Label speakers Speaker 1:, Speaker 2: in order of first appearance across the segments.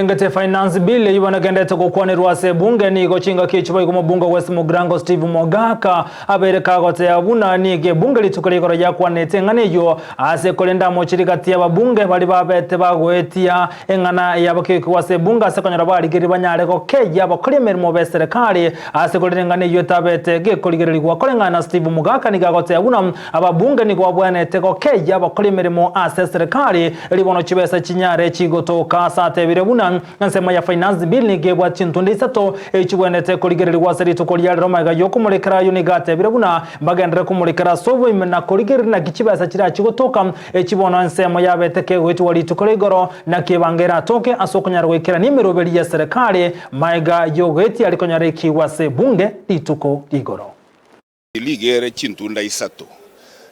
Speaker 1: Ngate finance bill yibona gendete gukwanirwa se bunge ni gochinga kichibo igumo bunga West Mugrango Steve Mogaka abereka gote abuna nige bunge litukuri goro yakwanete ngane yo ase kolenda mochirigati ababunge bali babete bagwetia engana yabakiko wase bunga se konyara bali giri banyare ko keya bakore merimo be serikali ase kolenda ngane yo tabete ge koligeri gwa kolengana Steve Mogaka ni gagote abuna ababunge ni gwa bwanete ko keya bakore merimo ase serikali libono chibesa chinyare chigotoka sate birebuna Nansema ya finance bill ni gebwa chintundi sato echibwenete koligereri waseri to koliyale romaga yokumulekera yunigate birabuna bagandre kumulekera sobo imena koligereri na kichibasa kira chigotoka echibona nsema ya beteke wetu wali tukolegoro na kebangera toke asokonyarwe ikera nimero beli ya serikali maiga yogeti alikonyare kiwase bunge lituko ligoro
Speaker 2: ligere chintunda isato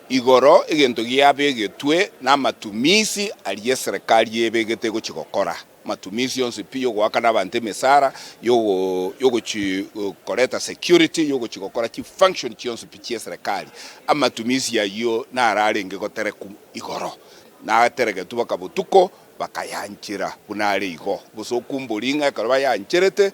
Speaker 2: igoro egento giabe twe na matumisi aliye serikali yebegete go chikokora matumisi yonse piyo gwakana bante mesara yogo chi koreta security yogo chikokora chi function yonse pichie serikali amatumisi ya yo na ararenge gotere ku igoro na terege tuba kabutuko bakayanchira bunale igo buso kumbulinga karaba yancherete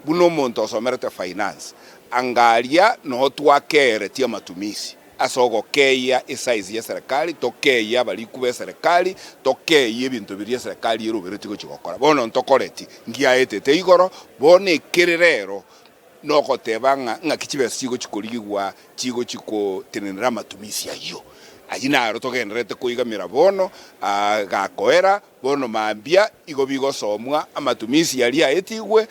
Speaker 2: buno monto somerete finance angalia no twakere tia matumisi asogo keya size ya serikali tokeya bali kube serikali tokeya bintu biri serikali irubiritiko chikokora bono ntokoreti ngia etete igoro bone kererero noko tebanga ngakichibesa chigo chikoligwa chigo chiko tenenera matumisi ayo ajina aro togenderete kuiga mirabono gakoera bono mambia igo bigo somwa amatumisi yali aetigwe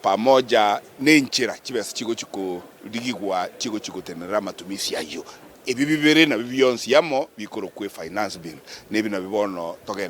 Speaker 2: pamoja nenchira chibesa chigo chiko ligigwa chigo chiko tenera matumisi ayo ebibibere na bibiyonsi yamo bikoro kwe finance bill nebi na bibono togen